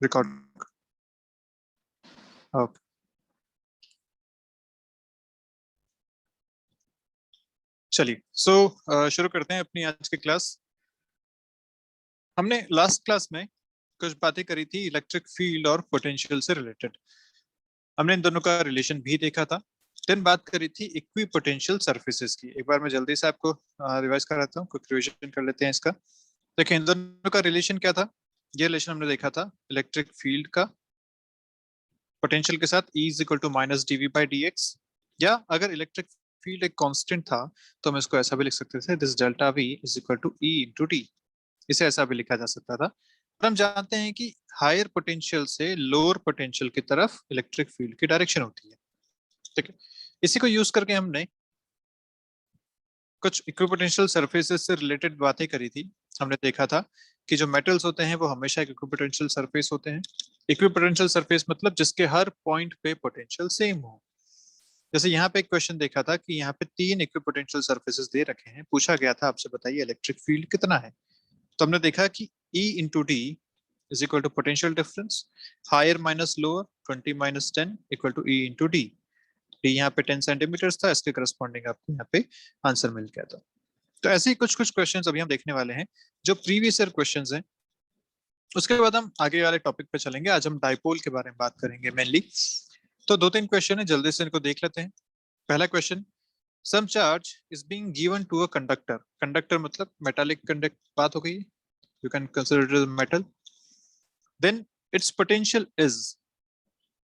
Record. Okay, चलिए शुरू करते हैं अपनी आज की क्लास। हमने लास्ट क्लास में कुछ बातें करी थी इलेक्ट्रिक फील्ड और पोटेंशियल से रिलेटेड। हमने इन दोनों का रिलेशन भी देखा था। देन बात करी थी इक्वी पोटेंशियल सर्फेसेस की। एक बार मैं जल्दी से आपको रिवाइज कराता हूँ, क्विक रिविजन कर लेते हैं इसका। देखिए इन दोनों का रिलेशन क्या था। ये रिलेशन हमने देखा था इलेक्ट्रिक फील्ड का पोटेंशियल के साथ E is equal to minus D V by D X, या अगर इलेक्ट्रिक फील्ड एक कांस्टेंट था तो हम इसको ऐसा भी लिख सकते थे, this delta V is equal to E into D. इसे ऐसा भी लिखा जा सकता था। पर हम जानते हैं कि हायर पोटेंशियल से लोअर पोटेंशियल की तरफ इलेक्ट्रिक फील्ड की डायरेक्शन होती है। ठीक है, इसी को यूज करके हमने कुछ इक्विपोटेंशियल सरफेसेस से रिलेटेड बातें करी थी। हमने देखा था कि जो मेटल्स होते हैं वो हमेशा एक इक्विपोटेंशियल सरफेस होते हैं। इक्विपोटेंशियल सरफेस मतलब जिसके हर पॉइंट पे पोटेंशियल सेम हो। जैसे यहाँ पे एक क्वेश्चन देखा था कि यहाँ पे 3 इक्विपोटेंशियल सरफेसेस दे रखे हैं, पूछा गया था आपसे बताइए इलेक्ट्रिक फील्ड कितना है। तो हमने देखा कि E into D is equal to potential difference higher minus lower 20 minus 10 equal to E into D. D यहाँ पे 10 सेंटीमीटर था, इसके करस्पॉन्डिंग आपको यहाँ पे आंसर मिल गया था। तो ऐसे ही कुछ कुछ क्वेश्चंस अभी हम देखने वाले हैं जो प्रीवियस ईयर क्वेश्चंस हैं। उसके बाद हम आगे वाले टॉपिक पे चलेंगे। आज हम डाइपोल के बारे में बात करेंगे मेनली। तो 2-3 क्वेश्चन है, जल्दी से इनको देख लेते हैं। पहला question, some charge is being given to a conductor. Conductor मतलब मेटालिक कंडक्ट बात हो गई, you can consider it metal. Then its potential is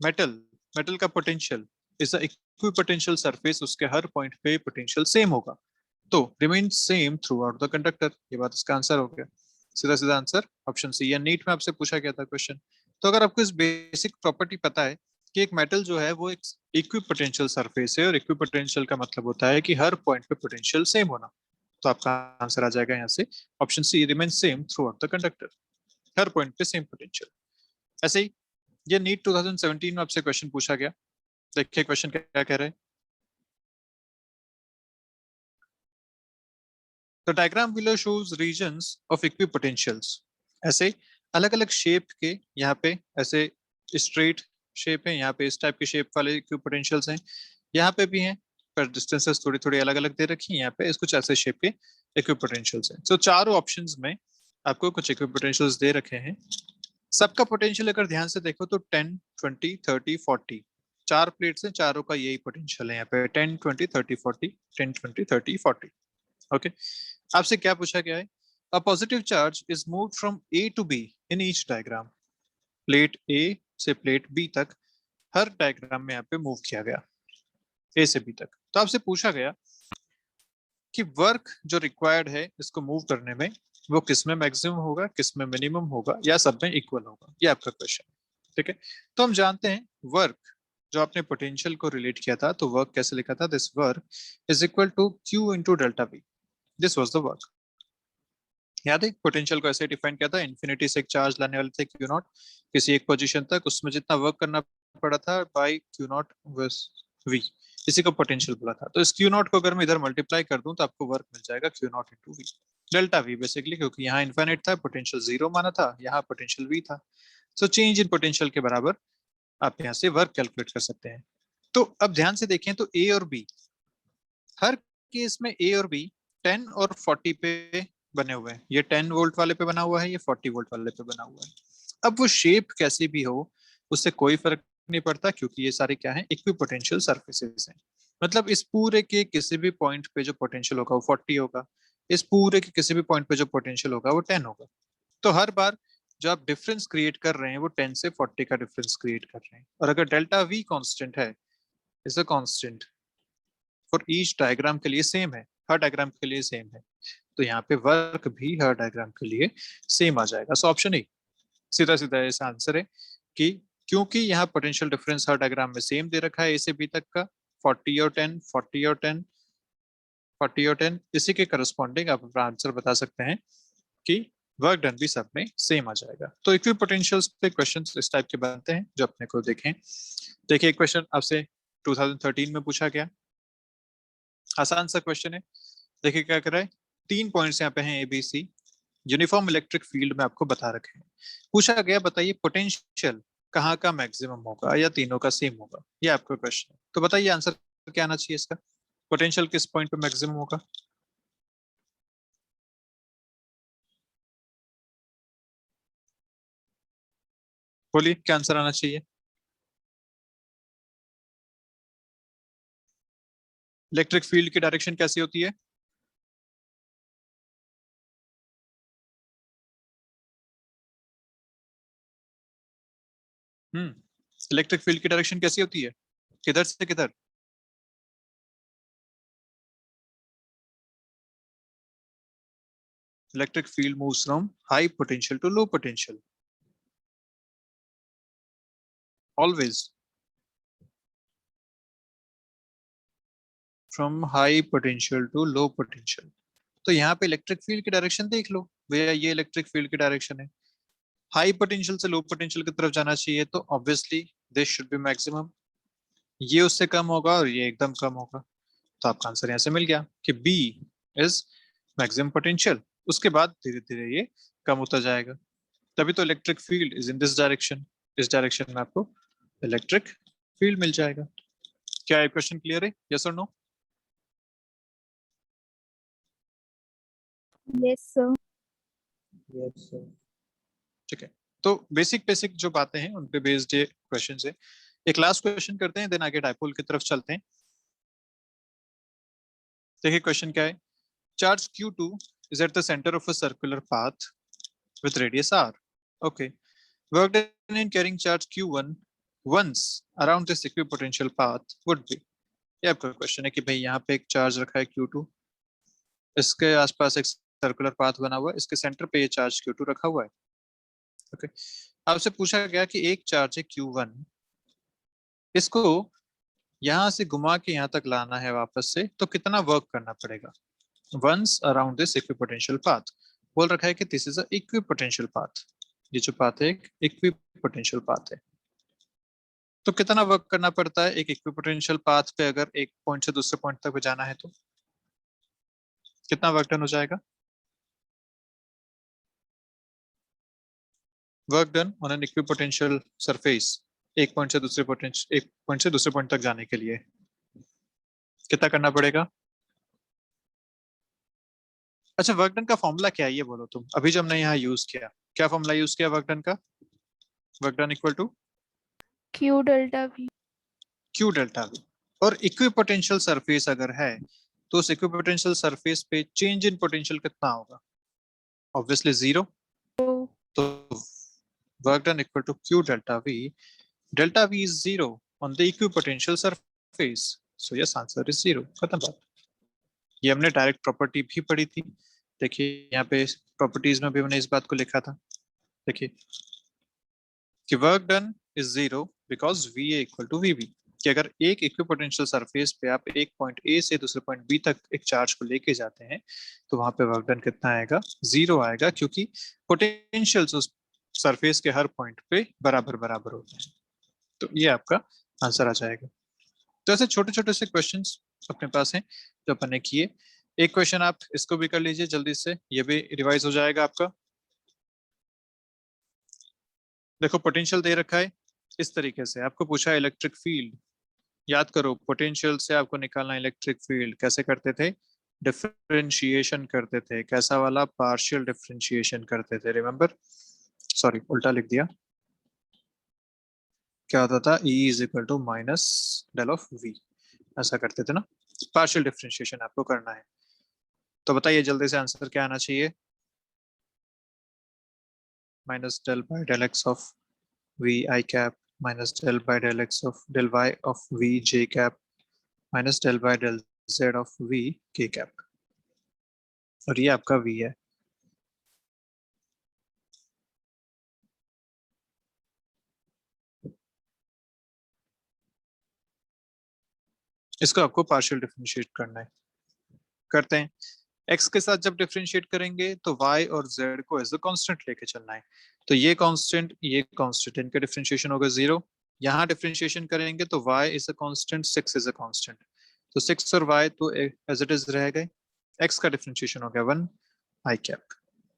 metal, metal का potential is a equipotential surface, उसके हर पॉइंट पे पोटेंशियल सेम होगा, तो remain same throughout the conductor. ये बात इसका आंसर हो गया, सीधा सीधा आंसर ऑप्शन सी। या नीट में आपसे पूछा गया था क्वेश्चन। तो अगर आपको इस बेसिक प्रॉपर्टी पता है कि एक मेटल जो है वो एक इक्विपोटेंशियल सरफेस है, और इक्विपोटेंशियल का मतलब होता है कि हर पॉइंट पे पोटेंशियल सेम होना, तो आपका आंसर आ जाएगा यहाँ से option C, remain same throughout the conductor, हर पॉइंट पे सेम पोटेंशियल। ऐसे ही ये नीट 2017 में आपसे क्वेश्चन पूछा गया। देखिए क्वेश्चन क्या कह रहे हैं। The diagram below shows regions of equipotentials. ऐसे अलग अलग शेप के यहाँ पे ऐसे स्ट्रेट शेप है, यहाँ पे इस टाइप के शेप वाले इक्विपोटेंशियल्स हैं, यहाँ पे भी हैं पर डिस्टेंसेस थोड़ी थोड़ी अलग अलग दे रखी हैं। यहाँ पे कुछ ऐसे शेप के इक्विपोटेंशियल्स हैं। सो चारों ऑप्शंस में आपको कुछ इक्विपोटेंशियल्स दे रखे हैं। सबका पोटेंशियल अगर ध्यान से देखो तो 10, 20, 30, 40, 4 प्लेट्स हैं, चारों का यही पोटेंशियल है यहाँ पे 10, 20, 30, 40, 10, 20, 30, 40। ओके, आपसे क्या पूछा गया है, a positive charge is move from A to B in each diagram. Plate A से प्लेट बी तक हर डायग्राम में यहाँ पे मूव किया गया ए से बी तक। तो आपसे पूछा गया कि वर्क जो रिक्वायर्ड है इसको मूव करने में, वो किस में मैक्सिमम होगा, किस में मिनिमम होगा, या सब में इक्वल होगा, ये आपका क्वेश्चन है। ठीक है, तो हम जानते हैं वर्क जो आपने पोटेंशियल को रिलेट किया था, तो वर्क कैसे लिखा था, this work is equal to Q into delta V, this was the work. याद है पोटेंशियल को ऐसे डिफाइन किया था, इन्फिनिटी से एक चार्ज लाने वाले थे क्यू नॉट किसी एक पोजीशन तक, उसमें जितना वर्क करना पड़ा था बाय क्यू नॉट वी, इसी को पोटेंशियल बोला था। तो इस क्यू नॉट को अगर मैं इधर मल्टीप्लाई कर दूं तो आपको वर्क मिल जाएगा Q naught into V, delta V basically, क्योंकि यहाँ इन्फिनिट था, पोटेंशियल 0 माना था, यहाँ पोटेंशियल वी था। सो चेंज इन पोटेंशियल के बराबर आप यहाँ से वर्क कैलकुलेट कर सकते हैं। तो अब ध्यान से देखें तो ए और बी, हर केस में ए और बी 10 और 40 पे बने हुए हैं। ये 10 वोल्ट वाले पे बना हुआ है, ये 40 वोल्ट वाले पे बना हुआ है। अब वो शेप कैसी भी हो उससे कोई फर्क नहीं पड़ता, क्योंकि ये सारे क्या हैं, इक्विपोटेंशियल सरफेसेस हैं। मतलब इस पूरे के किसी भी पॉइंट पे जो पोटेंशियल होगा वो 40 होगा, इस पूरे के किसी भी पॉइंट पे जो पोटेंशियल होगा वो 10 होगा। तो हर बार जो आप डिफरेंस क्रिएट कर रहे हैं वो 10 से 40 का डिफरेंस क्रिएट कर रहे हैं। और अगर डेल्टा वी कांस्टेंट है, is a constant for each diagram के लिए सेम है, हर डायग्राम के लिए सेम है, तो यहाँ पे वर्क भी हर डायग्राम के लिए सेम आ जाएगा। सो ऑप्शन ए सीधा सीधा ऐसा आंसर है कि क्योंकि यहाँ पोटेंशियल डिफरेंस हर डायग्राम में सेम दे रखा है ए से बी तक का, 40 और 10, 40 और 10, 40 और 10, इसी के करस्पॉन्डिंग आप अपना आंसर बता सकते हैं कि वर्क डन भी सब में सेम आ जाएगा। तो इक्विपोटेंशियल्स पे क्वेश्चन इस टाइप के बनते हैं जो अपने को देखें। देखिए क्वेश्चन आपसे 2013 में पूछा गया, आसान सा क्वेश्चन है। देखिए क्या कर रहा है, 3 पॉइंट्स यहाँ पे हैं A B C, uniform electric field में आपको बता रखे हैं। पूछा गया बताइए पोटेंशियल कहाँ का मैक्सिमम होगा या तीनों का सेम होगा, ये आपका क्वेश्चन है। तो बताइए आंसर क्या आना चाहिए इसका, पोटेंशियल किस पॉइंट पे मैक्सिमम होगा? बोलिए क्या आंसर आना चाहिए। इलेक्ट्रिक फील्ड की डायरेक्शन कैसी होती है? इलेक्ट्रिक फील्ड की डायरेक्शन कैसी होती है, किधर से किधर? Electric field moves from high potential to low potential, always from high potential to low potential. तो यहाँ पे इलेक्ट्रिक फील्ड की डायरेक्शन देख लो भैया, ये इलेक्ट्रिक फील्ड की डायरेक्शन है, हाई पोटेंशियल से लो पोटेंशियल की तरफ जाना चाहिए, तो obviously this should be maximum, ये उससे कम होगा और ये एकदम कम होगा। तो आपका आंसर यहाँ से मिल गया कि बी इज मैक्सिमम पोटेंशियल। उसके बाद धीरे धीरे ये कम होता जाएगा, तभी तो electric field is in this direction, इस डायरेक्शन में आपको इलेक्ट्रिक फील्ड मिल जाएगा। क्या ये क्वेश्चन क्लियर है, यस और no? Yes sir. Yes sir. ठीक है, तो बेसिक बेसिक जो बातें हैं उन पे बेस्ड ये क्वेश्चन है। एक लास्ट क्वेश्चन करते हैं, देन आगे डायपोल की तरफ चलते हैं। देखिए क्वेश्चन क्या है, charge Q2 is at the center of a circular path with radius r. Okay. Work done in carrying charge Q1 once around this equipotential path would be. ये आपका क्वेश्चन है कि भाई यहाँ पे एक चार्ज रखा है Q2, इसके आसपास एक सर्कुलर पाथ बना हुआ है, इसके सेंटर पे ये चार्ज Q2 रखा हुआ है। ओके, आपसे पूछा गया कि एक चार्ज है Q1, इसको यहाँ से घुमा के यहाँ तक लाना है वापस से, तो कितना वर्क करना पड़ेगा once around this equipotential path. बोल रखा है कि this is a equipotential path, ये जो पाथ है एक इक्विपोटेंशियल पाथ है। तो कितना वर्क करना पड़ता है एक इक्विपोटेंशियल पाथ पे, अगर एक पॉइंट से दूसरे पॉइंट तक जाना है तो कितना वर्क डन हो जाएगा? Work done on an equipotential surface, एक पॉइंट से दूसरे पोटेंशियल, एक पॉइंट से दूसरे पॉइंट तक जाने के लिए कितना करना पड़ेगा? अच्छा, वर्क डन का फॉर्मूला क्या है ये बोलो तुम, अभी जो हमने यहाँ यूज किया, क्या फॉर्मूला यूज किया वर्क डन का? Work done equal to Q delta V. Q delta V. और इक्विपोटेंशियल सरफेस अगर है तो उस इक्विपोटेंशियल सरफेस पे चेंज इन पोटेंशियल कितना होगा? Obviously zero. तो work done equal to Q delta V is zero on the equipotential surface, so yes answer is zero, खत्म बात। ये हमने डायरेक्ट प्रॉपर्टी भी पढ़ी थी, देखिए यहाँ पे प्रॉपर्टीज में भी हमने इस बात को लिखा था। देखिए कि work done is zero because V A equal to V B, कि अगर एक इक्विपोटेंशियल सरफेस पे आप एक पॉइंट ए से दूसरे पॉइंट बी तक एक चार्ज को लेके जाते हैं तो वहां पे वर्क डन कितना आएगा? जीरो आएगा, क्योंकि पोटेंशियल्स उस सरफेस के हर पॉइंट पे बराबर बराबर होते हैं। तो ये आपका आंसर आ जाएगा। तो ऐसे छोटे छोटे से क्वेश्चंस अपने पास हैं जो अपन ने किए। एक क्वेश्चन आप इसको भी कर लीजिए जल्दी से, ये भी रिवाइज हो जाएगा आपका। देखो पोटेंशियल दे रखा है इस तरीके से, आपको पूछा है इलेक्ट्रिक फील्ड, याद करो पोटेंशियल से आपको निकालना इलेक्ट्रिक फील्ड कैसे करते थे? डिफरेंशिएशन करते थे, कैसा वाला? पार्शियल डिफरेंशिएशन करते थे, रिमेंबर? सॉरी उल्टा लिख दिया, क्या होता था? E is equal to minus del of V, ऐसा करते थे ना। पार्शियल डिफरेंशिएशन आपको करना है, तो बताइए जल्दी से आंसर क्या आना चाहिए? Minus del by del X of V I cap minus del by del X of del y of V J cap minus del by del z of V K cap, और ये आपका V है। इसको आपको partial differentiate करना है, करते हैं। x के साथ जब डिफरेंशिएट करेंगे तो y और z को एज अ कांस्टेंट लेके चलना है, तो ये कांस्टेंट इनका डिफरेंशिएशन होगा जीरो। यहाँ डिफरेंशिएशन करेंगे तो y is a constant, 6 is a constant, तो 6 और y तो एज इट इज रह गए। x का डिफरेंशिएशन हो गया 1 i कैप,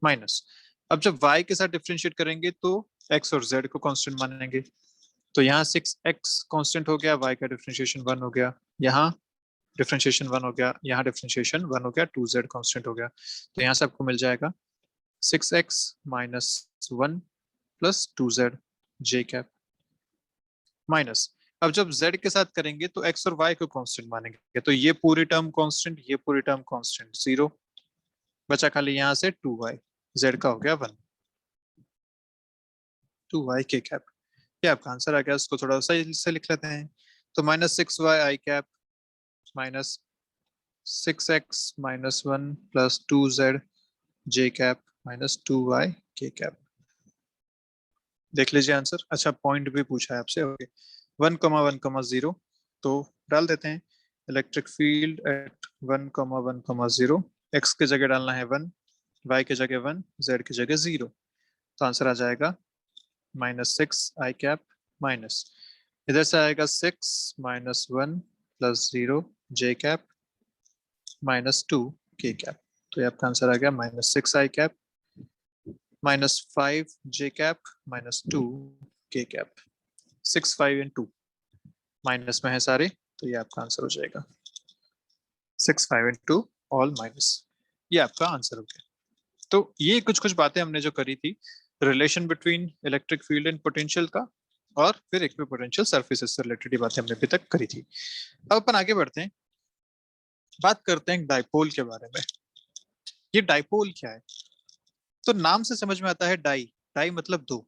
माइनस। अब जब y के साथ डिफरेंशिएट करेंगे तो x और z को कांस्टेंट मानेंगे, तो यहाँ 6x कांस्टेंट हो गया, y का डिफरेंशिएशन 1 हो गया, यहाँ डिफरेंशिएशन 1 हो गया, यहाँ डिफरेंशिएशन 1 हो गया, 2z कांस्टेंट हो गया। तो यहाँ से आपको मिल जाएगा 6x minus 1 plus 2z j cap minus. अब जब z के साथ करेंगे तो x और y को कांस्टेंट मानेंगे, तो ये पूरी टर्म कांस्टेंट, ये पूरी टर्म कांस्टेंट, 0 बचा खाली यहाँ से 2y, z का हो गया 1, 2y k कैप। ये आपका आंसर आ गया। इसको थोड़ा सही से लिख लेते हैं, तो minus 6y i cap minus 6x minus 1 plus 2z j cap minus 2y k cap. देख लीजिए आंसर। अच्छा, पॉइंट भी पूछा है आपसे, ओके। 1,1,0 तो डाल देते हैं इलेक्ट्रिक फील्ड एट 1,1,0, x की जगह डालना है 1, y की जगह 1, z की जगह 0, तो आंसर आ जाएगा माइनस 6 i कैप माइनस, इधर से आएगा 6 minus 1 plus 0 j cap minus 2 k cap. तो ये आपका आंसर आ गया minus 6 i cap minus 5 j cap minus 2 k cap. 6, 5 and 2 minus में है सारे, तो ये आपका आंसर हो जाएगा 6, 5 एंड 2 ऑल माइनस। ये आपका आंसर हो गया। तो ये कुछ कुछ बातें हमने जो करी थी relation between electric field and potential का, और फिर इक्विपोटेंशियल सरफेसेस से रिलेटेड बातें हमने अभी तक करी थी। अब अपन आगे बढ़ते हैं, बात करते हैं डाइपोल के बारे में। ये डाइपोल क्या है? तो नाम से समझ में आता है डाई, डाई मतलब दो,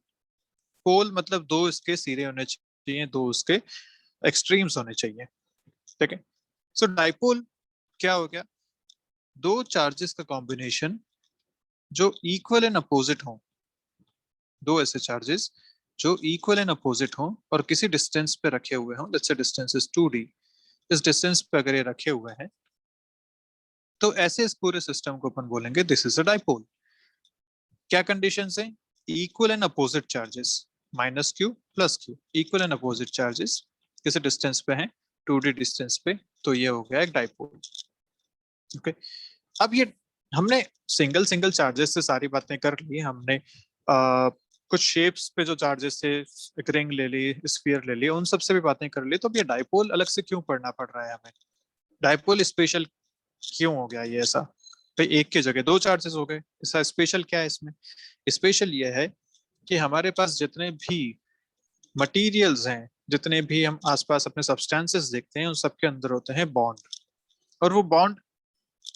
पोल मतलब दो इसके सिरे होने चाहिए, दो उसके एक्सट्रीम्स होने चाहिए, ठीक है। सो डाइपोल क्या हो गया? दो चार्जेस का कॉम्बिनेशन जो इक्वल एंड अपोजिट हो, दो ऐसे चार्जेस जो इक्वल एंड अपोजिट हो और किसी डिस्टेंस पे रखे हुए हो, let's say distance is 2d, इस डिस्टेंस पे अगर ये रखे हुए हैं तो ऐसे इस पूरे सिस्टम को अपन बोलेंगे दिस इज अ डाइपोल। क्या कंडीशंस हैं? Equal and opposite charges, minus Q plus Q, equal and opposite charges किसी डिस्टेंस पे हैं, 2d डिस्टेंस पे, तो ये हो गया एक डाइपोल, ओके। अब ये हमने सिंगल सिंगल चार्जेस से सारी बातें कर ली हमने, कुछ शेप्स पे जो चार्जेस थे, एक रिंग ले ली, स्फीयर ले ली, उन सब से भी बातें कर ली। तो अब ये डाइपोल अलग से क्यों पढ़ना पड़ रहा है हमें? डाइपोल स्पेशल क्यों हो गया ये ऐसा? भाई एक की जगह दो चार्जेस हो गए, इसका स्पेशल क्या है इसमें? स्पेशल ये है कि हमारे पास जितने भी मटेरियल्स हैं, जितने भी हम आसपास अपने सब्सटेंसेस देखते हैं, उन सबके अंदर होते हैं बॉन्ड। और वो बॉन्ड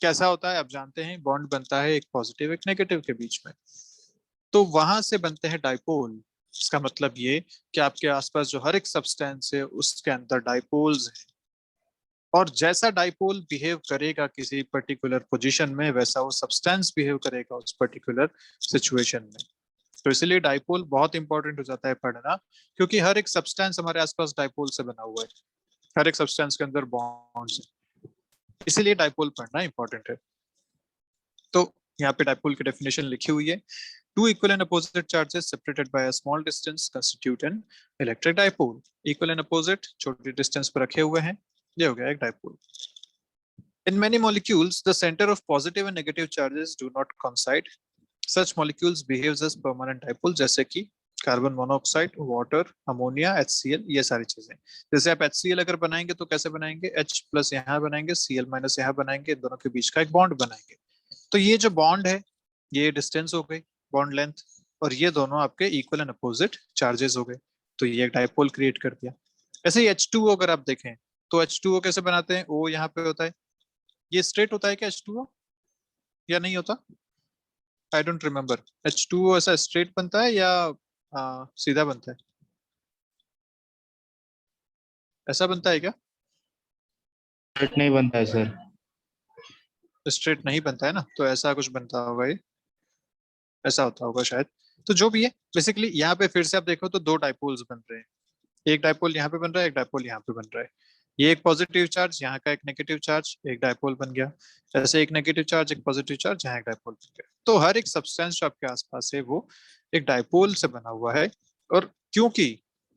कैसा होता है आप जानते हैं, बॉन्ड बनता है एक पॉजिटिव एक नेगेटिव के बीच में, तो वहां से बनते हैं डाइपोल। इसका मतलब ये कि आपके आसपास जो हर एक सब्सटेंस है उसके अंदर डाइपोल्स हैं, और जैसा डाइपोल बिहेव करेगा किसी पर्टिकुलर पोजीशन में, वैसा वो सब्सटेंस बिहेव करेगा उस पर्टिकुलर सिचुएशन में। तो इसलिए डाइपोल बहुत इंपॉर्टेंट हो जाता है पढ़ना, क्योंकि हर एक सब्सटेंस हमारे आसपास डाइपोल से बना हुआ है, हर एक सब्सटेंस के अंदर बॉन्ड्स है, इसीलिए डाइपोल पढ़ना इंपॉर्टेंट है। तो यहाँ पे डाइपोल की डेफिनेशन लिखी हुई है, two equal and opposite charges separated by a small distance constitute an electric dipole। equal and opposite छोटी डिस्टेंस पर रखे हुए हैं, ये हो गया एक dipole. In many molecules, the center of positive and negative charges do not coincide. Such molecules behaves as permanent dipole, जैसे कि carbon monoxide, water, ammonia, HCl, ये सारी चीजें। जैसे आप HCl अगर बनाएंगे तो कैसे बनाएंगे? H प्लस यहाँ बनाएंगे, Cl माइनस यहाँ बनाएंगे, इन दोनों के बीच का एक बॉन्ड बनाएंगे। तो ये जो बॉन्ड है ये डिस्टेंस हो गई, बॉन्ड लेंथ, और ये दोनों आपके इक्वल एंड अपोजिट चार्जेस हो गए, तो ये एक डाइपोल क्रिएट कर दिया। ऐसे ही H2O अगर आप देखें तो H2O कैसे बनाते हैं? O यहाँ पे होता है, ये स्ट्रेट होता है क्या H2O या नहीं होता? आई डोंट रिमेम्बर, H2O ऐसा स्ट्रेट बनता है या सीधा बनता है? ऐसा बनता है क्या? स्ट्रेट नहीं बनता है सर। स्ट्रेट नहीं बनता है ना, तो ऐसा कुछ बनता होगा, ये ऐसा होता होगा शायद। तो जो भी है, बेसिकली यहाँ पे फिर से आप देखो तो दो डाइपोल्स बन रहे हैं, एक डाइपोल यहाँ पे बन रहा है, एक डाइपोल यहाँ पे बन रहा है। ये एक पॉजिटिव चार्ज, यहाँ का एक नेगेटिव चार्ज, एक डाइपोल बन गया। ऐसे एक नेगेटिव चार्ज एक पॉजिटिव चार्ज, यहाँ एक डाइपोल बन गया। तो हर एक सब्सटेंस जो आपके आसपास है वो एक डाइपोल से बना हुआ है। और क्योंकि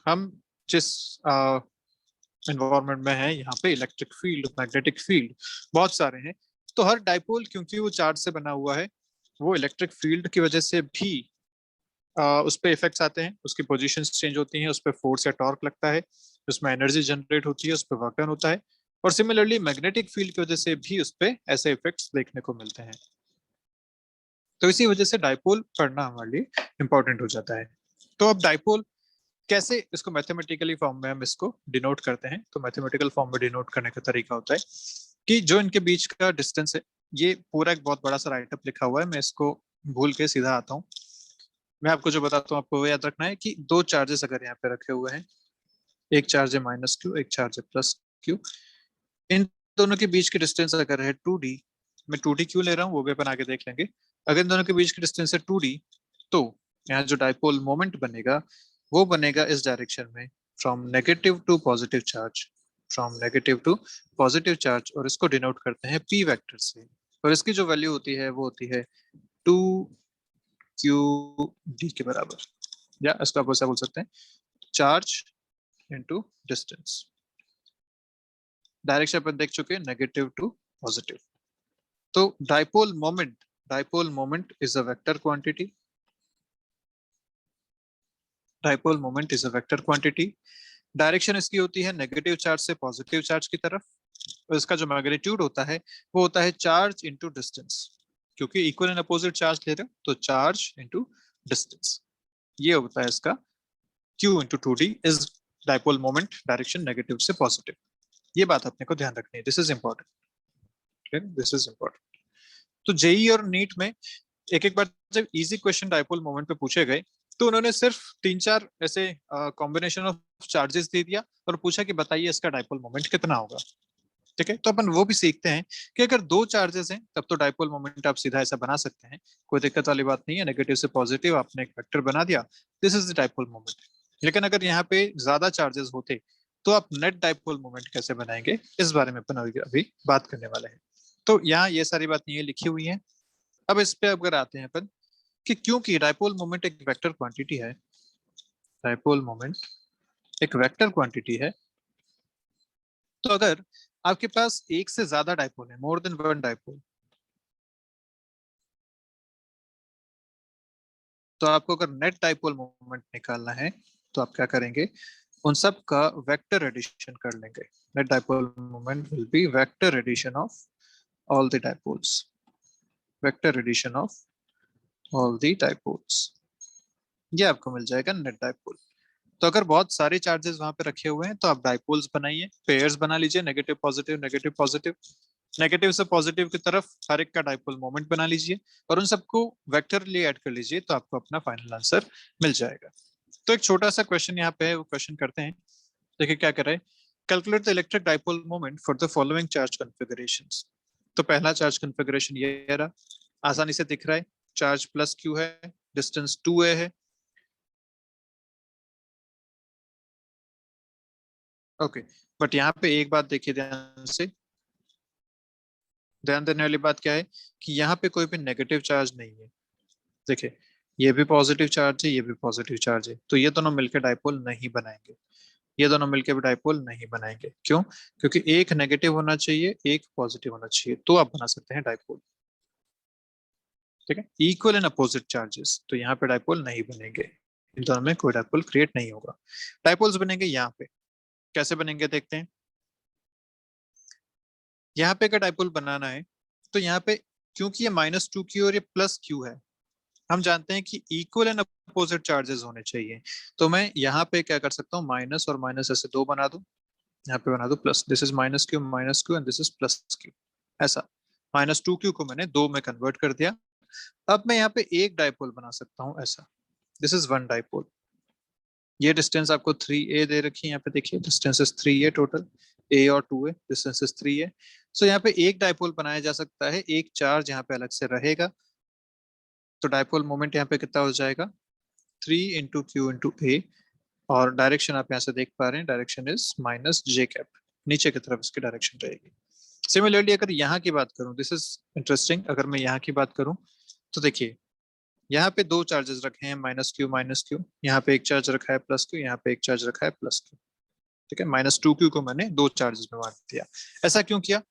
हम जिस एनवायरमेंट में है, यहाँ पे इलेक्ट्रिक फील्ड, मैग्नेटिक फील्ड बहुत सारे हैं, तो हर डाइपोल क्योंकि वो चार्ज से बना हुआ है वो इलेक्ट्रिक फील्ड की वजह से भी उस पर इफेक्ट्स आते हैं, उसकी पोजीशंस चेंज होती हैं, उस पर फोर्स या टॉर्क लगता है, उसमें एनर्जी जनरेट होती है, उस पर वर्क डन होता है। और सिमिलरली मैग्नेटिक फील्ड की वजह से भी उस पर ऐसे इफेक्ट्स देखने को मिलते हैं। तो इसी वजह से डाइपोल पढ़ना हमारे लिए इंपॉर्टेंट हो जाता है। तो अब डाइपोल कैसे, इसको मैथमेटिकली फॉर्म में हम इसको डिनोट करते हैं। तो मैथमेटिकल फॉर्म में डिनोट करने का तरीका होता है कि जो इनके बीच का डिस्टेंस है, ये पूरा एक बहुत बड़ा सा राइटअप लिखा हुआ है, मैं इसको भूल के सीधा आता हूँ। मैं आपको जो बताता हूँ आपको वो याद रखना है कि दो चार्जेस अगर यहाँ पे रखे हुए हैं, एक चार्ज है माइनस क्यू, एक चार्ज है प्लस क्यू, इन दोनों के बीच की डिस्टेंस अगर है 2d, मैं 2d क्यों ले रहा हूँ वो भी अपन आगे देख लेंगे। अगर इन दोनों के बीच की डिस्टेंस है 2d, तो यहाँ जो डाइपोल मोमेंट बनेगा वो बनेगा इस डायरेक्शन में, from negative to positive charge, from negative to positive charge, और इसको डिनोट करते हैं p वेक्टर से। और इसकी जो वैल्यू होती है वो होती है 2qd के बराबर, या इसको आप ऐसा बोल सकते हैं चार्ज इनटू डिस्टेंस। डायरेक्शन अपन देख चुके हैं, नेगेटिव टू पॉजिटिव। तो dipole moment is a vector quantity, dipole moment is a vector quantity. Direction इसकी होती है नेगेटिव चार्ज से पॉजिटिव चार्ज की तरफ, और इसका जो मैग्नीट्यूड होता है वो होता है चार्ज इनटू डिस्टेंस, क्योंकि इक्वल एंड अपोजिट चार्ज ले रहे हो तो चार्ज इनटू डिस्टेंस, ये होता है इसका q into 2d is dipole moment, direction negative से पॉजिटिव। ये बात अपने को ध्यान रखनी है, this is important, this is important. तो जेई और नीट में एक एक बार जब इजी क्वेश्चन डाइपोल मोमेंट पे पूछे गए तो उन्होंने सिर्फ 3-4 ऐसे कॉम्बिनेशन ऑफ चार्जेस दे दिया और पूछा कि बताइए इसका डाइपोल मोमेंट कितना होगा। ठीक है, तो अपन वो भी सीखते हैं कि अगर दो चार्जेस हैं तब तो डाइपोल मोमेंट आप सीधा ऐसा बना सकते हैं, कोई दिक्कत वाली बात नहीं है, नेगेटिव से पॉजिटिव आपने एक वेक्टर बना दिया, this is the dipole moment. लेकिन अगर यहाँ पे ज्यादा चार्जेस होते तो आप नेट डाइपोल मोमेंट कैसे बनाएंगे, इस बारे में अपन अभी बात करने वाले हैं। तो यहाँ ये सारी बातें ये लिखी हुई हैं। अब इस पे अगर आते हैं अपन कि क्योंकि डाइपोल मोमेंट एक वेक्टर क्वांटिटी है, डाइपोल मोमेंट एक वेक्टर क्वांटिटी है, तो अगर आपके पास एक से ज्यादा डाइपोल है, मोर देन वन डाइपोल, तो आपको अगर नेट डाइपोल मोमेंट निकालना है तो आप क्या करेंगे, उन सब का वेक्टर एडिशन कर लेंगे। Net dipole moment will be vector addition of all the dipoles, vector addition of all the dipoles, ये आपको मिल जाएगा नेट डाइपोल। तो अगर बहुत सारे चार्जेस वहां पे रखे हुए हैं तो आप डाइपोल्स बनाइए, पेयर्स बना लीजिए, negative positive negative positive, negative से पॉजिटिव की तरफ हर एक का डाइपोल मोमेंट बना लीजिए और उन सबको वेक्टरली ऐड कर लीजिए, तो आपको अपना फाइनल आंसर मिल जाएगा। तो एक छोटा सा क्वेश्चन यहाँ पे है, वो क्वेश्चन करते हैं। देखिए क्या कर रहे हैं, calculate the electric dipole moment for the following charge configurations. तो पहला चार्ज कॉन्फ़िगरेशन ये रहा, आसानी से दिख रहा है, चार्ज प्लस क्यू है, डिस्टेंस 2a है। ओके, बट यहाँ पे एक बात देखिए ध्यान से, ध्यान देने वाली बात क्या है कि यहाँ पे कोई भी नेगेटिव चार्ज नहीं है। देखिए ये भी पॉजिटिव चार्ज है, ये भी पॉजिटिव चार्ज है, तो ये दोनों मिलकर डाइपोल नहीं बनाएंगे, ये दोनों मिलकर भी डाइपोल नहीं बनाएंगे। क्यों? क्योंकि एक नेगेटिव होना चाहिए, एक पॉजिटिव होना चाहिए, तो आप बना सकते हैं डाइपोल। ठीक है, इक्वल एंड अपोजिट चार्जेस, तो यहाँ पे डाइपोल नहीं बनेंगे, इन दोनों में कोई डाइपोल क्रिएट नहीं होगा। डाइपोल्स बनेंगे यहाँ पे, कैसे बनेंगे देखते हैं। यहाँ पे अगर डाइपोल बनाना है तो यहाँ पे, क्योंकि ये -2q और ये +q है, हम जानते हैं कि इक्वल एंड अपोजिट चार्जेस होने चाहिए, तो मैं यहाँ पे क्या कर सकता हूँ, माइनस और माइनस ऐसे दो बना दूं, यहाँ पे बना दूं plus, this is -q and this is +q, ऐसा -2q को मैंने दो में कन्वर्ट कर दिया। अब मैं यहाँ पे एक डाइपोल बना सकता हूँ ऐसा, दिस इज वन डाइपोल। ये डिस्टेंस आपको 3a दे रखी है, यहाँ पे देखिए distance is 3a total, a और 2a, डिस्टेंस इज 3a। सो यहाँ पे एक डाइपोल बनाया जा सकता है, एक चार्ज यहाँ पे अलग से रहेगा, तो डाइपोल मोमेंट यहाँ पे कितना हो जाएगा, 3 × q × a, और डायरेक्शन आप यहाँ से देख पा रहे हैं, डायरेक्शन इज -j, नीचे की तरफ इसकी डायरेक्शन रहेगी। सिमिलरली अगर यहाँ की बात करूँ, दिस इज इंटरेस्टिंग, अगर मैं यहाँ की बात करूँ तो देखिए यहाँ पे दो चार्जेस रखे हैं, -q, यहाँ पे एक चार्ज रखा है +q, यहाँ पे एक चार्ज रखा है +q। ठीक है, -2q को मैंने दो चार्जेस में बांट दिया। ऐसा क्यों किया?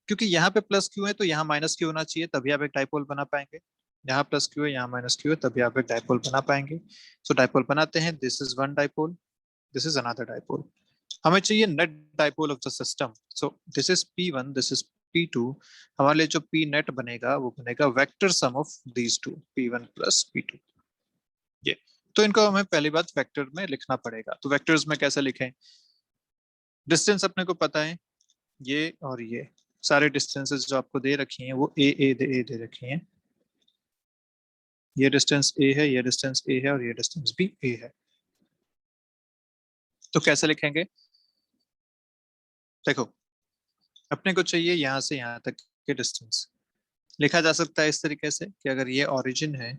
क्योंकि यहाँ पे +q है तो यहाँ -q होना चाहिए, तभी आप एक डाइपोल बना पाएंगे। यहाँ प्लस क्यू है, यहाँ माइनस क्यू है, तभी आप एक डाइपोल बना पाएंगे। सो डाइपोल बनाते हैं, this is one dipole, this is another dipole. हमें चाहिए net dipole of the system. So this is P1, this is P2। हमारे लिए जो P नेट बनेगा वो बनेगा vector sum of these two, P1 plus P2। ये तो इनको हमें पहली बात वेक्टर में लिखना पड़ेगा। तो वेक्टर्स में कैसे लिखें? डिस्टेंस अपने को पता है, ये और ये सारे डिस्टेंसेस जो आपको दे रखी हैं वो ए दे रखी हैं। ये डिस्टेंस ए है, ये डिस्टेंस ए है, और ये डिस्टेंस भी ए है। तो कैसे लिखेंगे? देखो, अपने को चाहिए यहाँ से यहाँ तक के डिस्टेंस। लिखा जा सकता है इस तरीके से कि अगर ये ओरिजिन है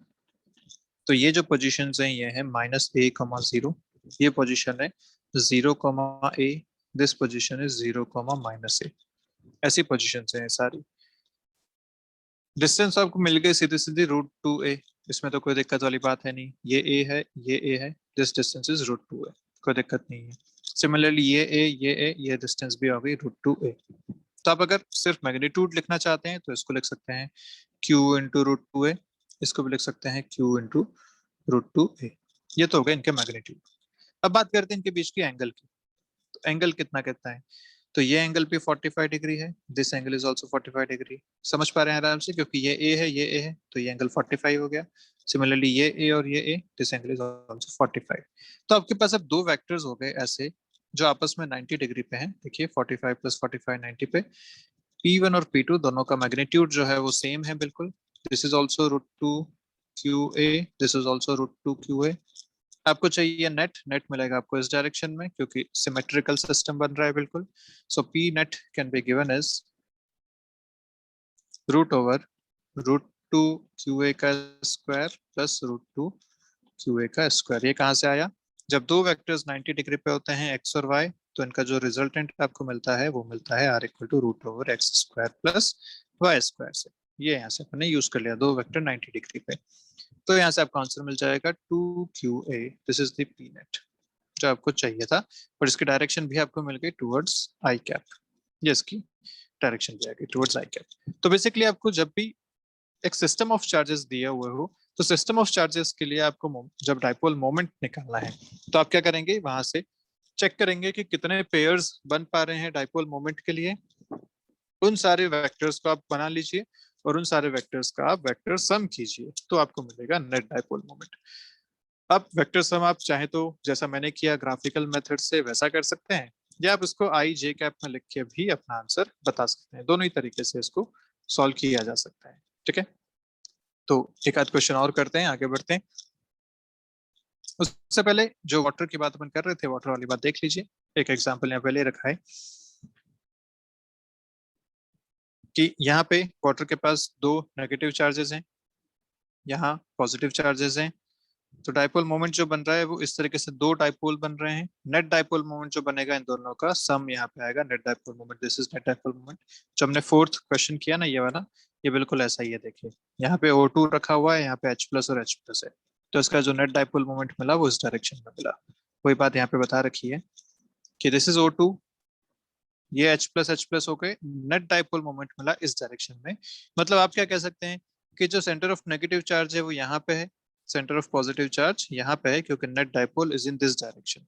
तो ये जो पोजीशन हैं ये है -a,0, ये पोजीशन है 0,a, this position is 0,-a। ऐसी पोजीशन है सारी। डिस्टेंस आपको मिल गई सीधी सीधी √2a, इसमें तो कोई दिक्कत वाली बात है नहीं। ये a है, ये a है, दिस डिस्टेंस इज √2a, कोई दिक्कत नहीं है। सिमिलरली ये डिस्टेंस भी हो गई √2a। तो आप अगर सिर्फ मैग्नीट्यूड लिखना चाहते हैं तो इसको लिख सकते हैं q इंटू √2a, इसको भी लिख सकते हैं q इंटू √2a। ये तो हो गए इनके मैग्नीट्यूड। अब बात करते हैं इनके बीच की एंगल की। तो एंगल कितना कितना है? तो ये एंगल भी 45 डिग्री है, this angle is also 45 degree. समझ पा रहे हैं आराम से, क्योंकि ये a है, ये a है, तो ये एंगल 45 हो गया। सिमिलरली ये a और ये a, this angle is also 45। तो आपके पास अब दो वेक्टर्स हो गए ऐसे जो आपस में 90 डिग्री पे हैं। देखिए 45 + 45 90 पे। P1 और P2 दोनों का मैग्नीट्यूड जो है वो सेम है बिल्कुल। This is also √2QA, this is also √2QA। आपको चाहिए नेट, नेट मिलेगा आपको इस डायरेक्शन में क्योंकि सिमेट्रिकल सिस्टम बन रहा है बिल्कुल। So P net can be given as √2QA का स्क्वायर प्लस √2QA का स्क्वायर। ये कहाँ से आया? जब दो वेक्टर्स 90 डिग्री पे होते हैं x और y, तो इनका जो रिजल्टेंट आपको मिलता है वो मिलता है r = √x² प्लस y² से। ये यहाँ से अपने यूज कर लिया, दो वेक्टर 90 डिग्री पे। तो यहाँ से आपका आंसर मिल जाएगा 2QA, this is the P net जो आपको चाहिए था। और इसकी डायरेक्शन भी आपको मिल गई टुवर्ड्स आई कैप। ये इसकी डायरेक्शन भी आ गई टुवर्ड्स आई कैप। तो बेसिकली आपको जब भी एक सिस्टम ऑफ चार्जेस दिया हुआ हो, तो सिस्टम ऑफ चार्जेस के लिए आपको जब डाइपोल मोमेंट निकालना है तो आप क्या करेंगे? वहां से चेक करेंगे कि कितने पेयर्स बन पा रहे हैं डाइपोल मोमेंट के लिए। उन सारे वेक्टर्स को आप बना लीजिए और उन सारे वेक्टर्स का आप वेक्टर सम कीजिए, तो आपको मिलेगा नेट डाइपोल मोमेंट। अब वेक्टर सम आप चाहे तो जैसा मैंने किया ग्राफिकल मेथड से वैसा कर सकते हैं, या आप इसको i/j कैप में लिख के भी अपना आंसर बता सकते हैं। दोनों ही तरीके से इसको सॉल्व किया जा सकता है। ठीक है, तो एक आध क्वेश्चन और करते हैं, आगे बढ़ते हैं। उससे पहले जो वाटर की बात अपन कर रहे थे, वाटर वाली बात देख लीजिए। एक एग्जांपल यहाँ पे ले रखा है कि यहाँ पे वाटर के पास दो नेगेटिव चार्जेस हैं, यहाँ पॉजिटिव चार्जेस हैं। तो डाइपोल मोमेंट जो बन रहा है वो इस तरीके से दो डाइपोल बन रहे हैं। नेट डाइपोल मोमेंट जो बनेगा इन दोनों का सम यहाँ पे आएगा, net dipole moment. This is net dipole moment. जो हमने फोर्थ क्वेश्चन किया ना, ये वाला, ये बिल्कुल ऐसा ही है। देखिए यहाँ पे O2 रखा हुआ है, यहाँ पे H+ और H+ है, तो इसका जो नेट डाइपोल मोमेंट मिला वो इस डायरेक्शन में मिला। वही बात यहाँ पे बता रखी है कि दिस इज O2, ये H+ हो गए, नेट डाइपोल मोमेंट मिला इस डायरेक्शन में। मतलब आप क्या कह सकते हैं कि जो सेंटर ऑफ नेगेटिव चार्ज है वो यहाँ पे है, सेंटर ऑफ पॉजिटिव चार्ज यहाँ पे है, क्योंकि net dipole is in this direction.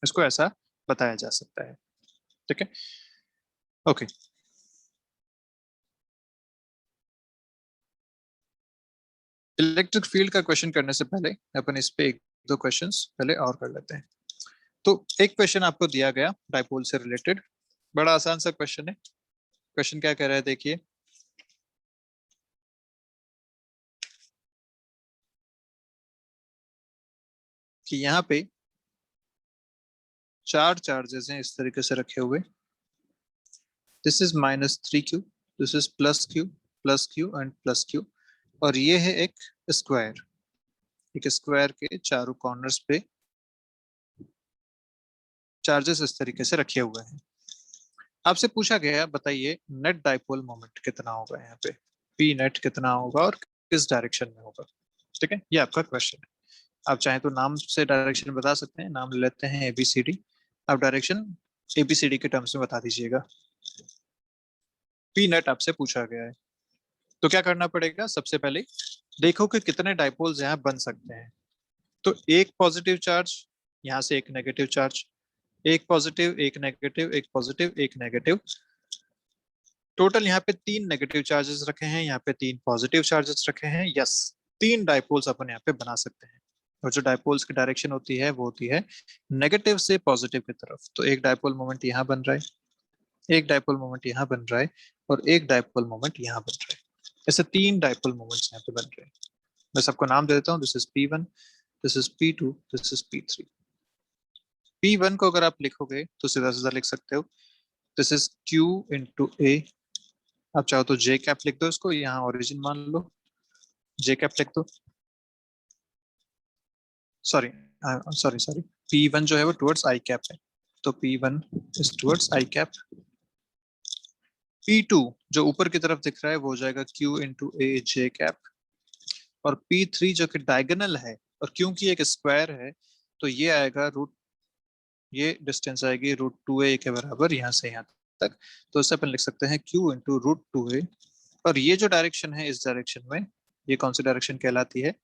इसको ऐसा बताया जा सकता है। ठीक है, ओके। इलेक्ट्रिक फील्ड का क्वेश्चन करने से पहले अपन इस पे एक दो क्वेश्चंस पहले और कर लेते हैं। तो एक क्वेश्चन आपको दिया गया डाइपोल से रिलेटेड, बड़ा आसान सा क्वेश्चन है। क्वेश्चन क्या कह रहा है देखिए कि यहाँ पे चार चार्जेस हैं इस तरीके से रखे हुए। This is -3Q, this is +Q and +Q, और ये है एक स्क्वायर। एक स्क्वायर के चारों कॉर्नर्स पे चार्जेस इस तरीके से रखे हुए हैं। आपसे पूछा गया बताइए नेट डाइपोल मोमेंट कितना होगा, यहाँ पे पी नेट कितना होगा और किस डायरेक्शन में होगा। ठीक है, ये आपका क्वेश्चन है। आप चाहें तो नाम से डायरेक्शन बता सकते हैं। नाम ले लेते हैं ABCD, आप डायरेक्शन ABCD के टर्म्स में बता दीजिएगा। पी नेट आपसे पूछा गया है, तो क्या करना पड़ेगा? सबसे पहले देखो कि कितने डाइपोल्स यहाँ बन सकते हैं। तो एक पॉजिटिव चार्ज, यहाँ से एक नेगेटिव चार्ज, एक पॉजिटिव, एक नेगेटिव, एक पॉजिटिव, एक नेगेटिव, टोटल यहाँ पे 3 नेगेटिव चार्जेस रखे हैं, यहाँ पे 3 पॉजिटिव चार्जेस रखे हैं। यस, 3 डाइपोल्स अपन यहाँ पे बना सकते हैं। और जो डाइपोल्स की डायरेक्शन होती है वो होती है नेगेटिव से पॉजिटिव की तरफ। तो एक डाइपोल मोमेंट यहाँ बन रहा है, एक डाइपोल मोमेंट यहाँ बन रहा है, और एक डाइपोल मोमेंट यहाँ बन रहा है। ऐसे 3 डाइपोल मोमेंट्स यहाँ पे बन रहे हैं। मैं सबको नाम दे देता हूँ। This is P1, this is P2, this is P3। P1 को अगर आप लिखोगे तो सीधा सीधा लिख सकते हो, दिस इज Q इंटू ए। आप चाहो तो जे कैप लिख दो, इसको यहाँ ओरिजिन मान लो, जे कैप लिख दो। सॉरी सॉरी सॉरी, P1 जो है वो टुवर्ड्स आई कैप है, तो P1 is towards I cap. P2 जो ऊपर की तरफ दिख रहा है वो हो जाएगा Q इंटू ए जे कैप। और P3 जो कि डायगोनल है, और क्योंकि एक स्क्वायर है तो ये आएगा रूट, ये डिस्टेंस आएगी √2a के बराबर यहाँ से यहाँ तक। तो इससे अपन लिख सकते हैं Q इंटू √2a। और ये जो डायरेक्शन है इस डायरेक्शन में, ये कौन सी डायरेक्शन कहलाती है?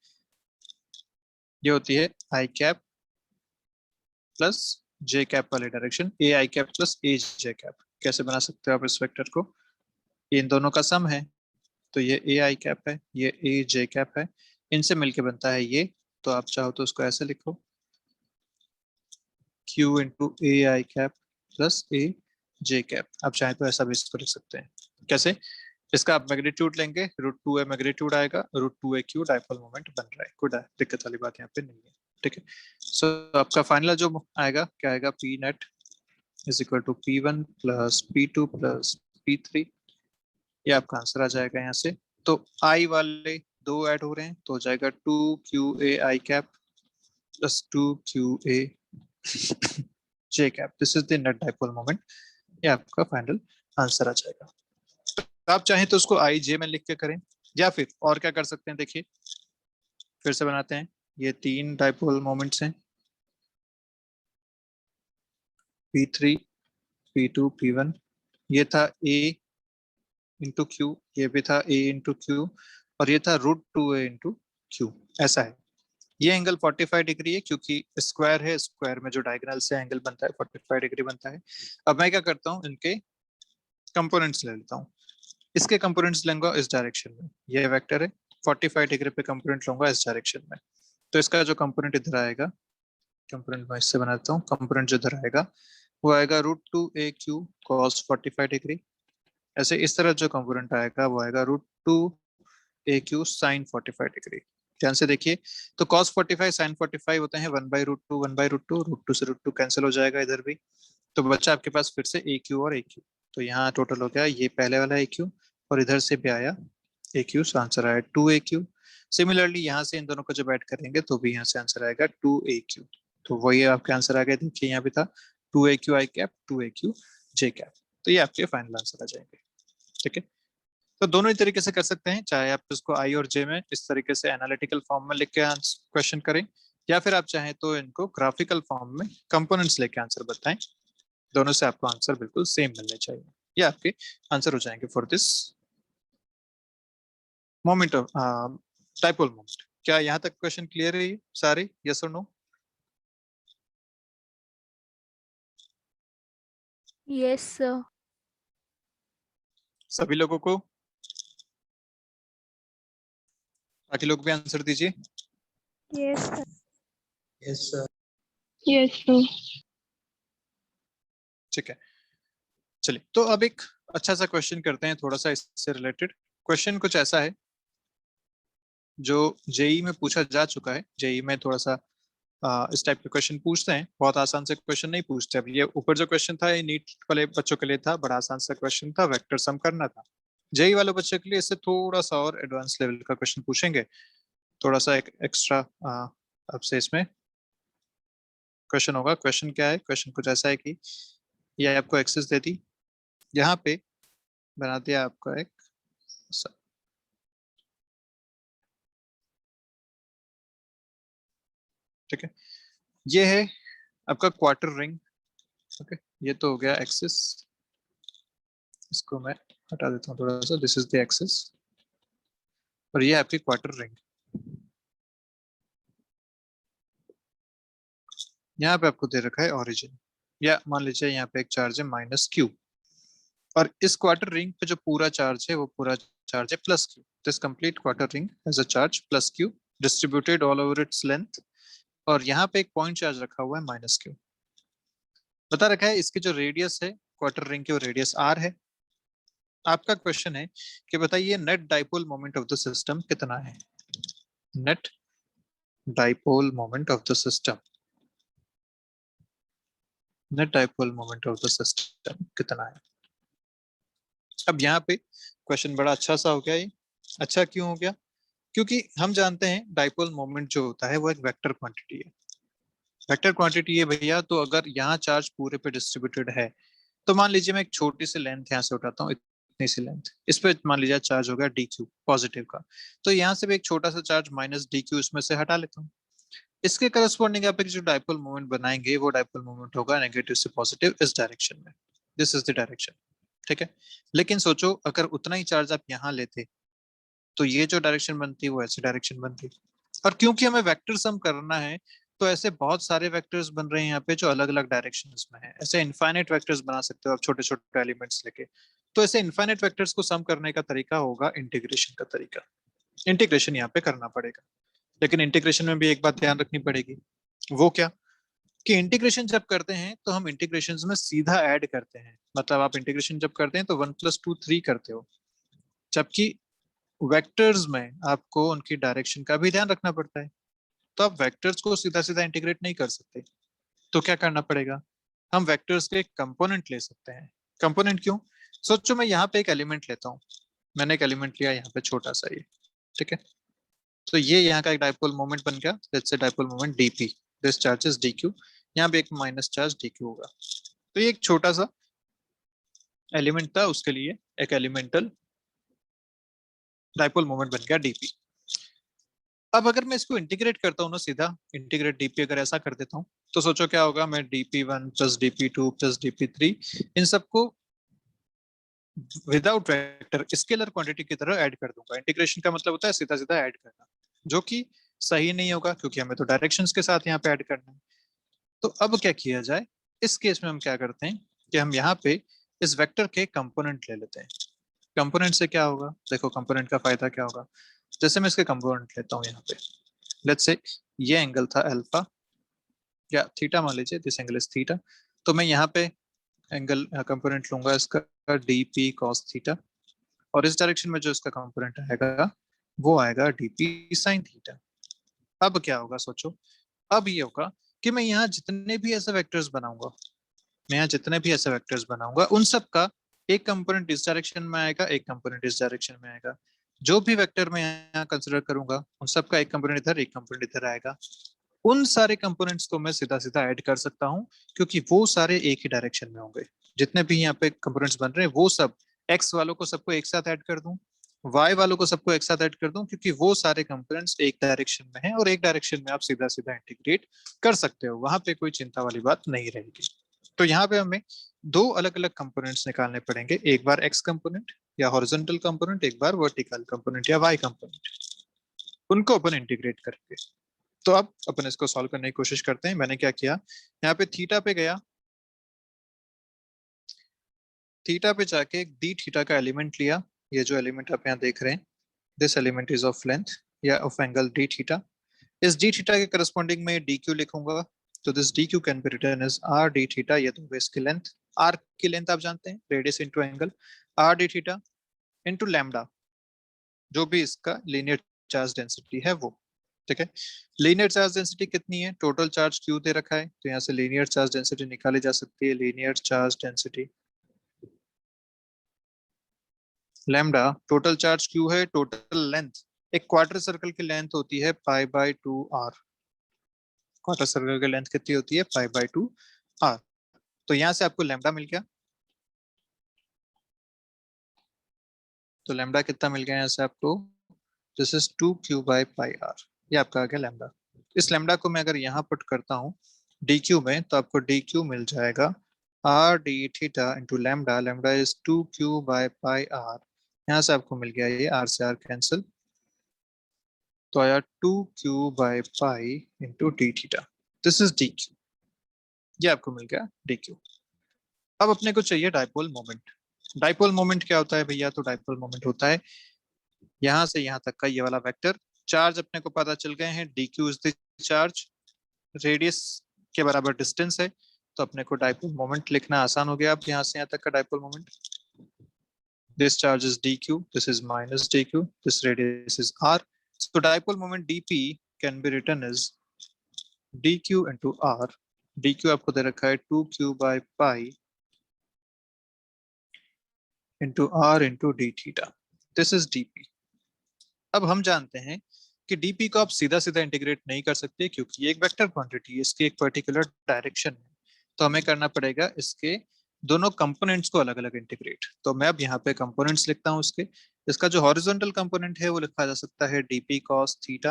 ये होती है आई कैप प्लस जे कैप वाली डायरेक्शन, ए आई कैप प्लस ए जे कैप। कैसे बना सकते हो आप इस वेक्टर को? ये इन दोनों का सम है, तो ये ए आई कैप है, ये ए जे कैप है, इनसे मिलके बनता है ये। तो आप चाहो तो उसको ऐसे लिखो, Q इंटू ए आई कैप प्लस ए जे कैप। आप चाहे तो ऐसा भी इसको लिख सकते हैं। कैसे? इसका आप मैग्नीट्यूड लेंगे, √2a मैग्नीट्यूड आएगा, √2a क्यू डाइपोल मोमेंट बन रहा है। कोई दिक्कत वाली बात यहाँ पे नहीं है, ठीक है। सो आपका फाइनल जो आएगा क्या आएगा? P net is equal to P1 plus P2 plus P3। ये आपका आंसर आ जाएगा यहाँ से। तो आई वाले दो ऐड हो रहे हैं तो हो जाएगा 2QA I cap plus 2QA J cap. This is the net dipole moment. ये आपका फाइनल आंसर आ जाएगा। तो आप चाहें तो उसको आई जे में लिख के करें, या फिर और क्या कर सकते हैं, देखिए फिर से बनाते हैं। ये 3 डाइपोल मोमेंट्स हैं, P3, P2, P1। ये था A इंटू क्यू, ये भी था A इंटू क्यू, और ये था √2a इंटू क्यू। ऐसा है। ये एंगल 45 डिग्री है क्योंकि स्क्वायर है, स्क्वायर में जो डायगोनल से एंगल बनता है 45 डिग्री बनता है। अब मैं क्या करता हूँ, इनके कंपोनेंट्स ले लेता हूँ। इसके कंपोनेंट्स लूंगा इस डायरेक्शन में, ये वेक्टर है, 45 डिग्री पे कंपोनेंट लूंगा इस डायरेक्शन में। तो इसका जो कंपोनेंट इधर आएगा, कंपोनेंट मैं इससे बनाता हूँ, कंपोनेंट जो इधर आएगा वो आएगा √2a क्यू कॉस 45 डिग्री। ऐसे इस तरह जो कंपोनेंट आएगा वो आएगा √2a क्यू साइन 45 डिग्री। ध्यान से देखिए, तो cos 45 sin 45 होते हैं 1/√2, 1/√2, √2 से √2 कैंसिल हो जाएगा इधर भी। तो बच्चा आपके पास फिर से ए क्यू और ए क्यू। तो यहाँ टोटल हो गया ये पहले वाला ए क्यू, और इधर से भी आया ए क्यू, सो आंसर आया 2a क्यू। सिमिलरली यहाँ से इन दोनों को जब ऐड करेंगे तो भी यहाँ से आंसर आएगा 2a क्यू। तो वही आपका आंसर आ गया। देखिए यहाँ भी था 2a Q I cap, 2a Q J cap. तो ये आपके फाइनल आंसर आ जाएंगे, ठीक है। तो दोनों ही तरीके से कर सकते हैं, चाहे आप इसको आई और जे में इस तरीके से एनालिटिकल फॉर्म में लिख के क्वेश्चन करें, या फिर आप चाहें तो इनको ग्राफिकल फॉर्म में कंपोनेंट्स लेके आंसर बताएं। दोनों से आपको आंसर बिल्कुल सेम मिलने चाहिए। ये आपके आंसर हो जाएंगे for this moment of dipole moment. क्या यहाँ तक क्वेश्चन क्लियर है सारे? यस और नो? Yes, sir. सभी लोगों को? बाकी लोग भी आंसर दीजिए। Yes, sir. Yes sir. Yes, sir. ठीक है, चलिए तो अब एक अच्छा सा क्वेश्चन करते हैं, थोड़ा सा इससे रिलेटेड। क्वेश्चन कुछ ऐसा है जो जेई में पूछा जा चुका है। जेई में थोड़ा सा इस टाइप के क्वेश्चन पूछते हैं, बहुत आसान से क्वेश्चन नहीं पूछते। अब ये ऊपर जो क्वेश्चन था ये नीट वाले बच्चों के लिए था, बड़ा आसान सा क्वेश्चन था, वेक्टर सम करना था। जेई वाले बच्चों के लिए इससे थोड़ा सा और एडवांस लेवल का क्वेश्चन पूछेंगे, थोड़ा सा एक एक्स्ट्रा आपसे इसमें क्वेश्चन होगा। क्वेश्चन क्या है? क्वेश्चन कुछ ऐसा है कि ये आपको एक्सेस दे दी, यहाँ पे बना दिया आपका एक, ठीक है, ये है आपका क्वार्टर रिंग। ओके, ये तो हो गया एक्सिस, इसको मैं हटा देता हूँ थोड़ा सा, दिस इज द एक्सिस, और ये आपकी क्वार्टर रिंग। यहाँ पे आपको दे रखा है ओरिजिन, या मान लीजिए यहाँ पे एक चार्ज है -q, और इस क्वार्टर रिंग पे जो पूरा चार्ज है वो पूरा चार्ज है +q। This complete quarter ring has a charge +q distributed all over its length, और यहाँ पे एक पॉइंट चार्ज रखा हुआ है -q। बता रखा है इसकी जो रेडियस है क्वार्टर रिंग की वो रेडियस r है। आपका क्वेश्चन है कि बताइए net dipole moment of the system कितना है। Net dipole moment of the system, net dipole moment of the system कितना है। अब यहाँ पे क्वेश्चन बड़ा अच्छा सा हो गया ये। अच्छा क्यों हो गया? क्योंकि हम जानते हैं डाइपोल मोमेंट जो होता है वो एक वेक्टर क्वांटिटी है। वेक्टर क्वांटिटी है भैया, तो अगर यहाँ चार्ज पूरे पे डिस्ट्रीब्यूटेड है, तो मान लीजिए मैं एक छोटी सी लेंथ यहाँ से उठाता हूँ, इतनी सी लेंथ, इस पे मान लीजिए चार्ज हो गया DQ पॉजिटिव का, तो यहाँ से भी एक छोटा सा चार्ज -DQ इसमें से हटा लेता हूँ। इसके करस्पॉन्डिंग आप एक जो डाइपोल मोमेंट बनाएंगे वो डाइपोल मोमेंट होगा नेगेटिव से पॉजिटिव इस डायरेक्शन में। दिस इज द डायरेक्शन, ठीक है। लेकिन सोचो अगर उतना ही चार्ज आप यहाँ लेते तो ये जो डायरेक्शन बनती वो ऐसी डायरेक्शन बनती। और क्योंकि हमें वेक्टर सम करना है, तो ऐसे बहुत सारे वेक्टर्स बन रहे हैं यहाँ पे जो अलग अलग डायरेक्शंस में है। ऐसे इनफाइनाइट वेक्टर्स बना सकते हो आप छोटे छोटे एलिमेंट्स लेके। तो ऐसे इनफाइनाइट वेक्टर्स को सम करने का तरीका होगा इंटीग्रेशन का तरीका। इंटीग्रेशन यहाँ पे करना पड़ेगा, लेकिन इंटीग्रेशन में भी एक बात ध्यान रखनी पड़ेगी। वो क्या कि इंटीग्रेशन जब करते हैं तो हम इंटीग्रेशन में सीधा ऐड करते हैं। मतलब आप इंटीग्रेशन जब करते हैं तो 1 + 2 3 करते हो, जबकि वेक्टर्स में आपको उनकी डायरेक्शन का भी ध्यान रखना पड़ता है। तो आप वेक्टर्स को सीधा सीधा इंटीग्रेट नहीं कर सकते, तो क्या करना पड़ेगा, हम वेक्टर्स के कंपोनेंट ले सकते हैं। कंपोनेंट क्यों? सोचो मैं यहाँ पे एक एलिमेंट लेता हूँ, मैंने एक एलिमेंट लिया यहाँ पे छोटा सा ये, ठीक है। तो ये यहाँ का एक डाइपोल मोमेंट बन गया, let's say dipole moment dp, this charge is dq, यहाँ पे एक माइनस चार्ज dq होगा। तो ये एक छोटा सा एलिमेंट था, उसके लिए एक एलिमेंटल डाइपोल मोमेंट बन गया dp। अब अगर मैं इसको इंटीग्रेट करता हूँ ना, सीधा इंटीग्रेट dp अगर ऐसा कर देता हूँ, तो सोचो क्या होगा, मैं dp1 + dp2 + dp3 इन सबको विदाउट वेक्टर स्केलर क्वांटिटी की तरह ऐड कर दूंगा। इंटीग्रेशन का मतलब होता है सीधा सीधा ऐड करना, जो कि सही नहीं होगा क्योंकि हमें तो डायरेक्शंस के साथ यहाँ पे ऐड करना है। तो अब क्या किया जाए, इस केस में हम क्या करते हैं कि हम यहाँ पे इस वेक्टर के कंपोनेंट ले लेते हैं। कंपोनेंट से क्या होगा, देखो कंपोनेंट का फायदा क्या होगा। जैसे मैं इसके कंपोनेंट लेता हूँ यहाँ पे, लेट्स से ये एंगल था अल्फा या थीटा, मान लीजिए दिस एंगल इज थीटा, तो मैं यहाँ पे एंगल कंपोनेंट लूंगा इसका dp cos थीटा, और इस डायरेक्शन में जो इसका कंपोनेंट आएगा वो आएगा dp sin थीटा। अब क्या होगा सोचो, अब ये होगा कि मैं यहाँ जितने भी ऐसे वेक्टर्स बनाऊंगा, मैं यहाँ जितने भी ऐसे वेक्टर्स बनाऊंगा उन सब का एक कंपोनेंट इस डायरेक्शन में आएगा, एक कंपोनेंट इस डायरेक्शन में आएगा। जो भी वेक्टर मैं यहाँ कंसिडर करूंगा उन सब का एक कंपोनेंट इधर, एक कंपोनेंट इधर आएगा। उन सारे कंपोनेंट्स को मैं सीधा सीधा ऐड कर सकता हूँ क्योंकि वो सारे एक ही डायरेक्शन में होंगे। जितने भी यहाँ पे कंपोनेंट्स बन रहे हैं वो सब, एक्स वालों को सबको एक साथ ऐड कर दूं, वाई वालों को सबको एक साथ ऐड कर दूं, क्योंकि वो सारे कंपोनेंट्स एक डायरेक्शन में हैं और एक डायरेक्शन में आप सीधा सीधा इंटीग्रेट कर सकते हो, वहां पे कोई चिंता वाली बात नहीं रहेगी। तो यहाँ पे हमें दो अलग अलग कंपोनेंट्स निकालने पड़ेंगे, एक बार एक्स कंपोनेंट या हॉरिजॉन्टल कंपोनेंट, एक बार वर्टिकल कंपोनेंट या वाई कंपोनेंट, उनको अपन इंटीग्रेट करेंगे। तो अब अपन इसको सॉल्व करने की कोशिश करते हैं। मैंने क्या किया, यहाँ पे थीटा पे गया, थीटा पे जाके एक डी थीटा का एलिमेंट लिया। ये जो एलिमेंट आप यहाँ देख रहे हैं, this element is of length या ऑफ एंगल डी थीटा। इस डी थीटा के करस्पॉन्डिंग में डी क्यू लिखूंगा, तो this D Q can be written as R D theta. ये तो इसकी लेंथ, आर की लेंथ आप जानते हैं, radius into angle, are D theta into lambda, जो भी इसका लीनियर चार्ज डेंसिटी है वो, ठीक है। लीनियर चार्ज डेंसिटी कितनी है, टोटल चार्ज क्यू दे रखा है, तो यहाँ से लीनियर चार्ज डेंसिटी निकाली जा सकती है। Linear charge density lambda, total charge Q है, टोटल लेंथ, एक क्वार्टर सर्कल की लेंथ होती है π/2r। क्वार्टर सर्कल की लेंथ कितनी होती है, π/2r। तो यहाँ से आपको लैम्डा मिल गया, तो लैम्डा कितना मिल गया यहाँ से आपको, दिस इज 2q/πr, ये आपका आ गया लैम्डा। इस लैम्डा को मैं अगर यहाँ पुट करता हूँ dq में, तो आपको dq मिल जाएगा r d theta into lambda, lambda is 2q/πr। यहाँ से आपको मिल गया ये r से r कैंसिल, तो आया 2q/π into D theta, this is dq। ये आपको मिल गया dq। अब अपने को चाहिए डाइपोल मोमेंट। डाइपोल मोमेंट क्या होता है भैया? तो डाइपोल मोमेंट होता है यहां से यहां तक का ये वाला वेक्टर। चार्ज अपने को पता चल गए हैं, dq is the charge, radius के बराबर डिस्टेंस है, तो अपने को डाइपोल मोमेंट लिखना आसान हो गया। अब यहाँ से यहाँ तक का dipole moment, this charge is dq, this is minus dq, this radius is r, so dipole moment dp can be written as dq into r। dq आपको दे रखा है 2q by pi into r into d theta, this is dp। अब हम जानते हैं कि dp को आप सीधा सीधा इंटीग्रेट नहीं कर सकते क्योंकि ये एक वेक्टर क्वांटिटी है, इसकी एक पर्टिकुलर डायरेक्शन है, तो हमें करना पड़ेगा इसके दोनों कंपोनेंट्स को अलग अलग इंटीग्रेट। तो मैं अब यहाँ पे कंपोनेंट्स लिखता हूँ इसके। इसका जो हॉरिजॉन्टल कंपोनेंट है वो लिखा जा सकता है dp cos थीटा,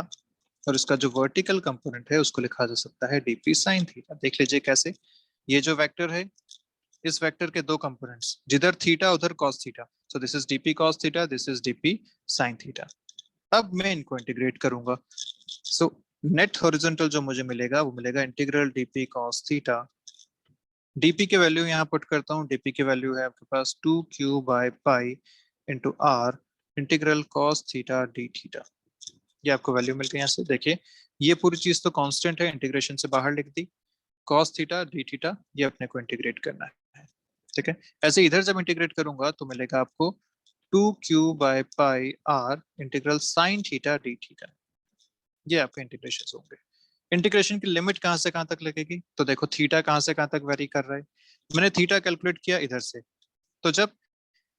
और इसका जो वर्टिकल कंपोनेंट है उसको लिखा जा सकता है dp sin थीटा। देख लीजिए कैसे, ये जो वेक्टर है, इस वेक्टर के दो कंपोनेंट्स, जिधर थीटा उधर cos theta, so this is dp cos theta, this is dp sin theta. अब मैं इनको इंटीग्रेट करूंगा, सो नेट हॉरिजॉन्टल जो मुझे मिलेगा वो मिलेगा integral dp cos theta. dp के वैल्यू यहाँ पुट करता हूँ, dp के वैल्यू है आपके पास 2q by pi into r integral cos theta d theta. ये आपको वैल्यू मिल गई यहाँ से। देखिए ये पूरी चीज तो कांस्टेंट है, इंटीग्रेशन से बाहर लिख दी, cos थीटा d थीटा ये अपने को इंटीग्रेट करना है, ठीक है। ऐसे इधर जब इंटीग्रेट करूंगा तो मिलेगा आपको 2q by pi r integral sin theta d theta. ये आपके इंटीग्रेशन होंगे। इंटीग्रेशन की लिमिट कहां से कहां तक लगेगी? तो देखो थीटा कहां से कहां तक वेरी कर रहा है, मैंने थीटा कैलकुलेट किया इधर से, तो जब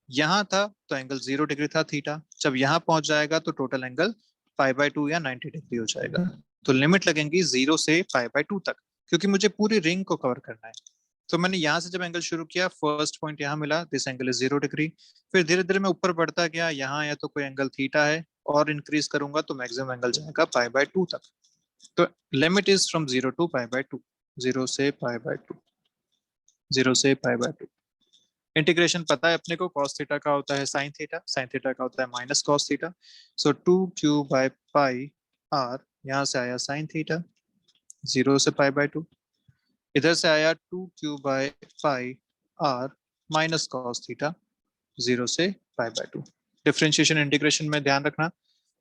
यहाँ था तो एंगल 0 डिग्री था थीटा, जब यहाँ पहुंच जाएगा तो टोटल एंगल π/2 या 90 डिग्री हो जाएगा। तो लिमिट लगेंगी 0 से π/2 तक, क्योंकि मुझे पूरी रिंग को कवर करना है। तो मैंने यहाँ से जब एंगल शुरू किया, फर्स्ट पॉइंट यहाँ मिला, दिस एंगल इज 0 डिग्री, फिर धीरे धीरे मैं ऊपर बढ़ता गया, यहाँ या तो कोई एंगल थीटा है और इंक्रीज करूंगा तो मैक्सिमम एंगल जाएगा π/2 तक। तो लिमिट इज फ्रॉम 0 to π/2, 0 से π/2, 0 से π/2। इंटीग्रेशन पता है अपने को, cos थीटा का होता है sin थीटा, sin थीटा का होता है minus cos theta, so 2q by pi r, यहाँ से आया sin थीटा 0 से π/2, इधर से आया 2q by pi r minus cos theta 0 से π/2। डिफरेंशिएशन इंटीग्रेशन में ध्यान रखना,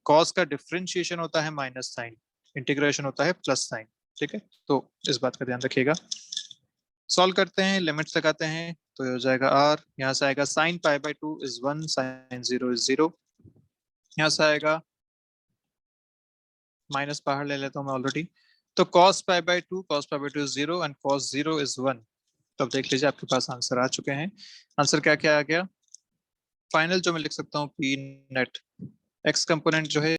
cos का डिफरेंशिएशन होता है माइनस साइन, इंटीग्रेशन होता है प्लस साइन, ठीक है, तो इस बात का ध्यान रखिएगा। सॉल्व करते हैं, लिमिट्स लगाते हैं, तो ये हो जाएगा r, यहाँ से आएगा sin π/2 is 1, sin 0 is 0, यहाँ से आएगा माइनस बाहर ले लेता हूँ मैं ऑलरेडी, तो cos π/2 is 0 and cos 0 is 1। तो अब देख लीजिए आपके पास आंसर आ चुके हैं। आंसर क्या क्या आ गया? फाइनल जो मैं लिख सकता हूँ p नेट, x कंपोनेंट जो है